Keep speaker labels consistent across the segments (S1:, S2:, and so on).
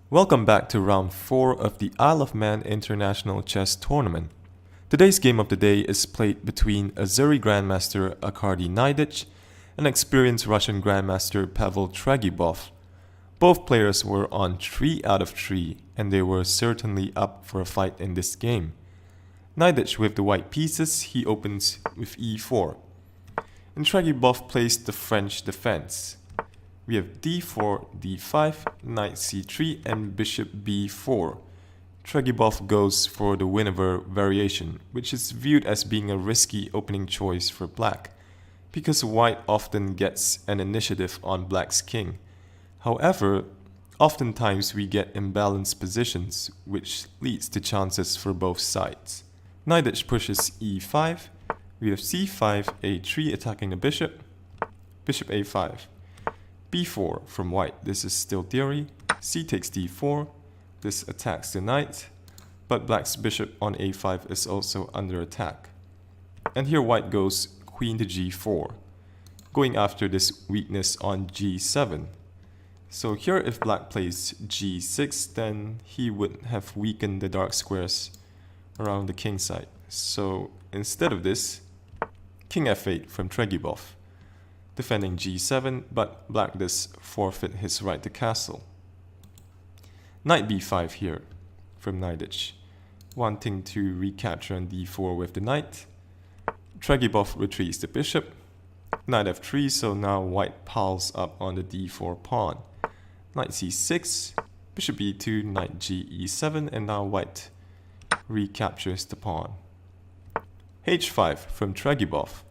S1: Welcome back to round 4 of the Isle of Man International Chess Tournament. Today's game of the day is played between Azeri Grandmaster Arkadij Naiditsch and experienced Russian Grandmaster Pavel Tregubov. Both players were on 3 out of 3 and they were certainly up for a fight in this game. Naiditsch with the white pieces, he opens with e4. And Tregubov plays the French defense. We have d4, d5, knight c3 and bishop b4. Tregubov goes for the whenever variation, which is viewed as being a risky opening choice for black, because white often gets an initiative on black's king. However, oftentimes we get imbalanced positions, which leads to chances for both sides. Naiditsch pushes e5, we have c5, a3 attacking the bishop, bishop a5. b4 from white, this is still theory. C takes d4, this attacks the knight, but black's bishop on a5 is also under attack. And here white goes queen to g4, going after this weakness on g7. So here if black plays g6, then he would have weakened the dark squares around the king side. So instead of this, king f8 from Tregubov, defending g7, but black does forfeit his right to castle. Knight b5 here from Naiditsch, wanting to recapture on d4 with the knight. Tregubov retreats the bishop. Knight f3, so now white piles up on the d4 pawn. Knight c6, bishop b2, knight ge7, and now white recaptures the pawn. h5 from Tregubov.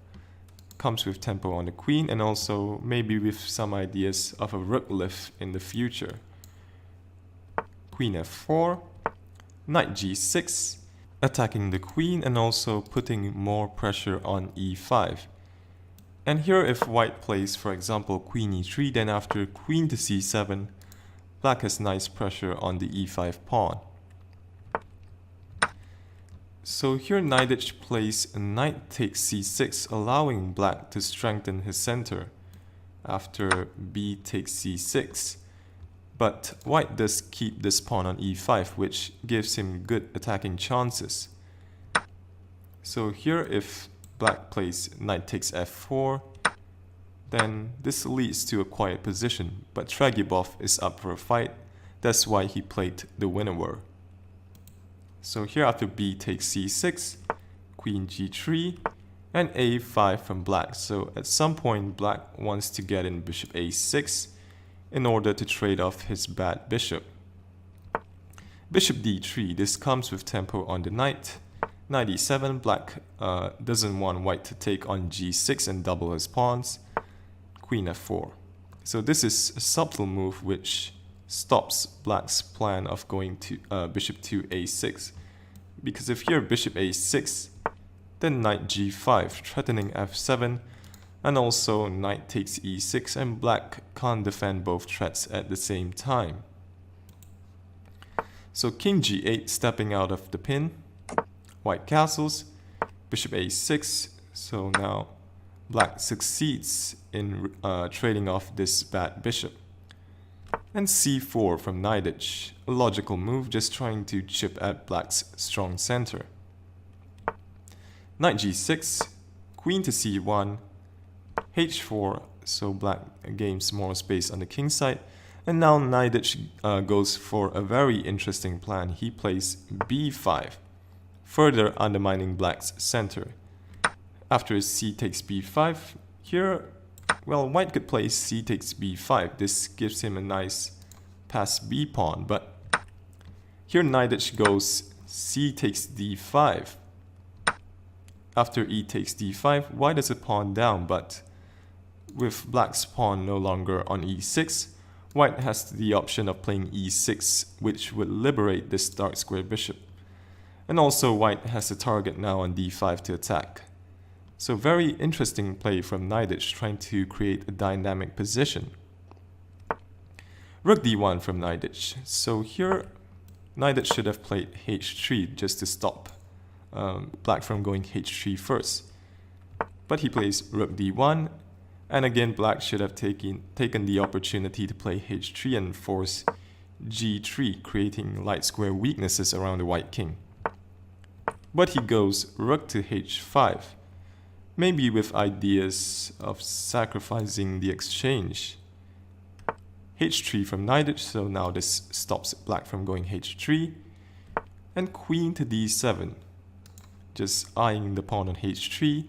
S1: Comes with tempo on the queen and also maybe with some ideas of a rook lift in the future. Queen f4, knight g6, attacking the queen and also putting more pressure on e5. And here if white plays, for example, queen e3, then after queen to c7, black has nice pressure on the e5 pawn. So here Naiditsch plays knight takes c6, allowing black to strengthen his center after b takes c6. But white does keep this pawn on e5, which gives him good attacking chances. So here if black plays knight takes f4, then this leads to a quiet position, but Tregubov is up for a fight. That's why he played the whenever. So here after b takes c6, queen g3, and a5 from black. So at some point black wants to get in bishop a6 in order to trade off his bad bishop. Bishop d3, this comes with tempo on the knight. Knight e7, black doesn't want white to take on g6 and double his pawns. Queen f4. So this is a subtle move which stops black's plan of going to bishop to a6, because if here bishop a6, then knight g5 threatening f7, and also knight takes e6, and black can't defend both threats at the same time. So king g8 stepping out of the pin, white castles, bishop a6, so now black succeeds in trading off this bad bishop. And c4 from Naiditsch, a logical move, just trying to chip at black's strong center. Knight g6, queen to c1, h4, so black gains more space on the king side. And now Naiditsch goes for a very interesting plan. He plays b5, further undermining black's center. After c takes b5, here, well, white could play c takes b5. This gives him a nice pass b pawn, but here Naiditsch goes c takes d5. After e takes d5, white has a pawn down, but with black's pawn no longer on e6, white has the option of playing e6, which would liberate this dark square bishop. And also white has a target now on d5 to attack. So very interesting play from Naiditsch, trying to create a dynamic position. Rook d1 from Naiditsch. So here Naiditsch should have played h3 just to stop black from going h3 first. But he plays rook d1, and again black should have taken the opportunity to play h3 and force g3, creating light square weaknesses around the white king. But he goes rook to h5, maybe with ideas of sacrificing the exchange. h3 from Naiditsch, so now this stops black from going h3, and queen to d7, just eyeing the pawn on h3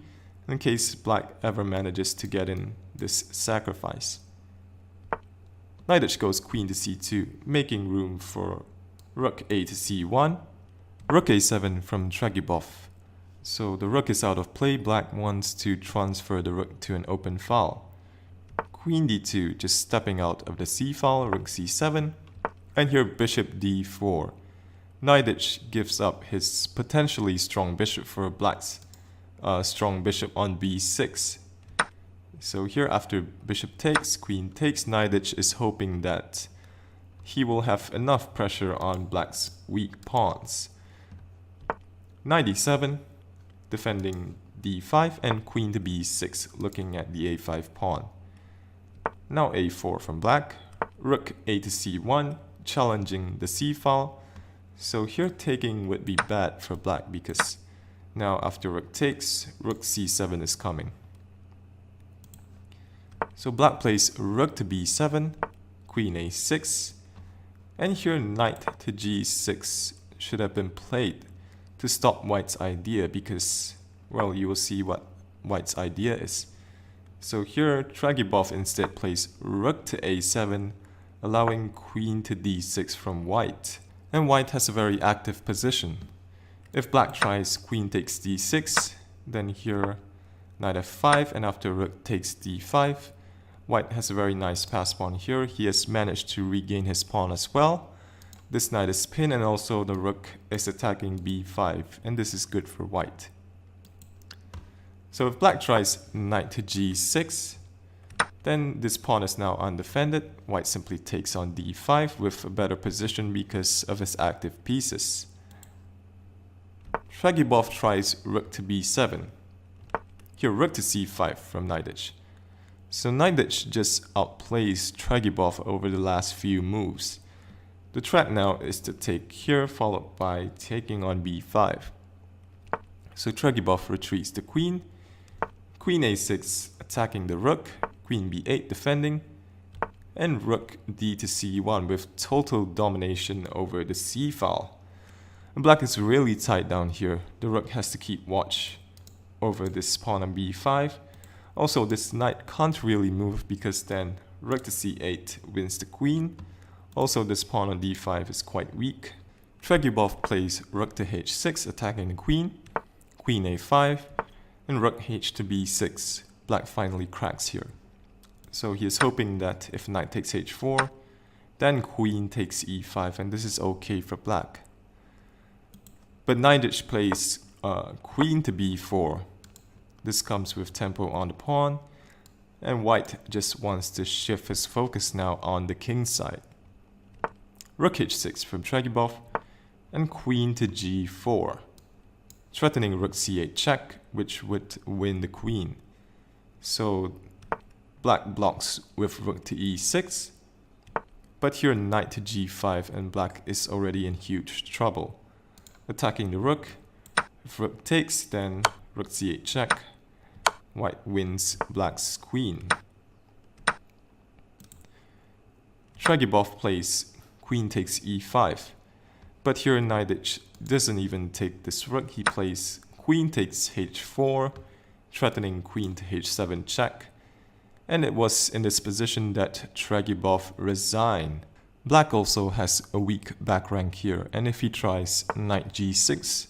S1: in case black ever manages to get in this sacrifice. Naiditsch goes queen to c2, making room for rook a to c1, rook a7 from Tregubov. So the rook is out of play, black wants to transfer the rook to an open file. Queen d2, just stepping out of the c file, rook c7, and here bishop d4. Naiditsch gives up his potentially strong bishop for black's strong bishop on b6. So here after bishop takes, queen takes, Naiditsch is hoping that he will have enough pressure on black's weak pawns. Knight d7, defending d5, and queen to b6, looking at the a5 pawn. Now a4 from black, rook a to c1, challenging the c file. So here taking would be bad for black because now after rook takes, rook c7 is coming. So black plays rook to b7, queen a6, and here knight to g6 should have been played to stop white's idea because, well, you will see what white's idea is. So here Tregubov instead plays rook to a7, allowing queen to d6 from white. And white has a very active position. If black tries queen takes d6, then here knight f5, and after rook takes d5, white has a very nice pass pawn here. He has managed to regain his pawn as well. This knight is pinned and also the rook is attacking b5, and this is good for white. So if black tries knight to g6, then this pawn is now undefended. White simply takes on d5 with a better position because of his active pieces. Tregubov tries rook to b7. Here rook to c5 from Naiditsch. So Naiditsch just outplays Tregubov over the last few moves. The threat now is to take here, followed by taking on b5. So Tregubov retreats the queen, queen a6 attacking the rook, queen b8 defending, and rook d to c1 with total domination over the c file. And black is really tight down here. The rook has to keep watch over this pawn on b5. Also, this knight can't really move because then rook to c8 wins the queen. Also, this pawn on d5 is quite weak. Tregubov plays rook to h6 attacking the queen, queen a5, and rook h to b6. Black finally cracks here. So he is hoping that if knight takes h4, then queen takes e5, and this is okay for black. But Naiditsch plays queen to b4. This comes with tempo on the pawn, and white just wants to shift his focus now on the king side. Rook h6 from Tregubov, and queen to g4, threatening rook c8 check, which would win the queen. So black blocks with rook to e6, but here knight to g5, and black is already in huge trouble. Attacking the rook, if rook takes, then rook c8 check, white wins black's queen. Tregubov plays queen takes e5, but here Naiditsch doesn't even take this rook. He plays queen takes h4, threatening queen to h7 check, and it was in this position that Tregubov resigned. Black also has a weak back rank here, and if he tries knight g6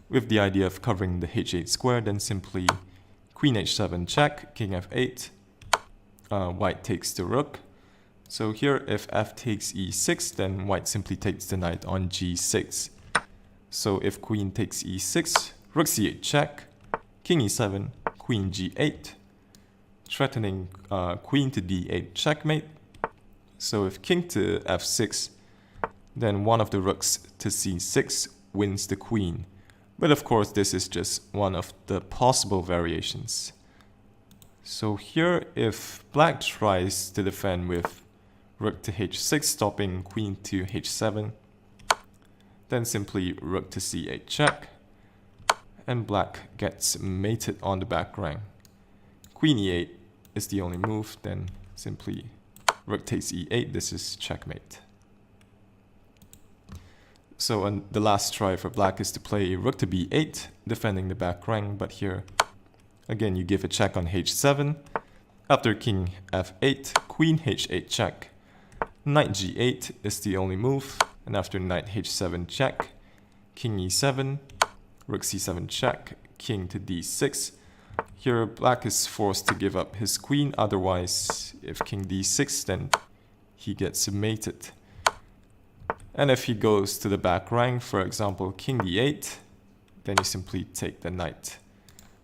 S1: with the idea of covering the h8 square, then simply queen h7 check, king f8, white takes the rook. So here if f takes e6, then white simply takes the knight on g6. So if queen takes e6, rook c8 check, king e7, queen g8, threatening queen to d8 checkmate. So if king to f6, then one of the rooks to c6 wins the queen. But of course this is just one of the possible variations. So here if black tries to defend with rook to h6, stopping queen to h7. Then simply rook to c8 check, and black gets mated on the back rank. Queen e8 is the only move, then simply rook takes e8, this is checkmate. So on the last try for black is to play rook to b8, defending the back rank, but here again you give a check on h7. After king f8, queen h8 check, knight g8 is the only move, and after knight h7 check, king e7, rook c7 check, king to d6. Here black is forced to give up his queen, otherwise if king d6 then he gets mated. And if he goes to the back rank, for example king d8, then you simply take the knight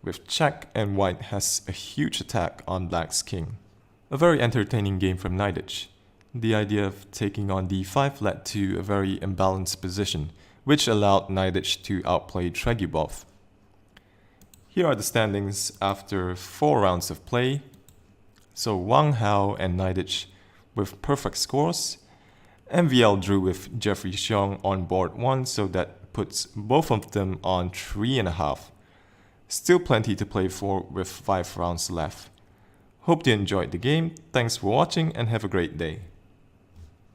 S1: with check, and white has a huge attack on black's king. A very entertaining game from Naiditsch. The idea of taking on d5 led to a very imbalanced position, which allowed Naiditsch to outplay Tregubov. Here are the standings after 4 rounds of play. So Wang Hao and Naiditsch with perfect scores. MVL drew with Jeffrey Xiong on board 1, so that puts both of them on 3.5. Still plenty to play for with 5 rounds left. Hope you enjoyed the game, thanks for watching and have a great day.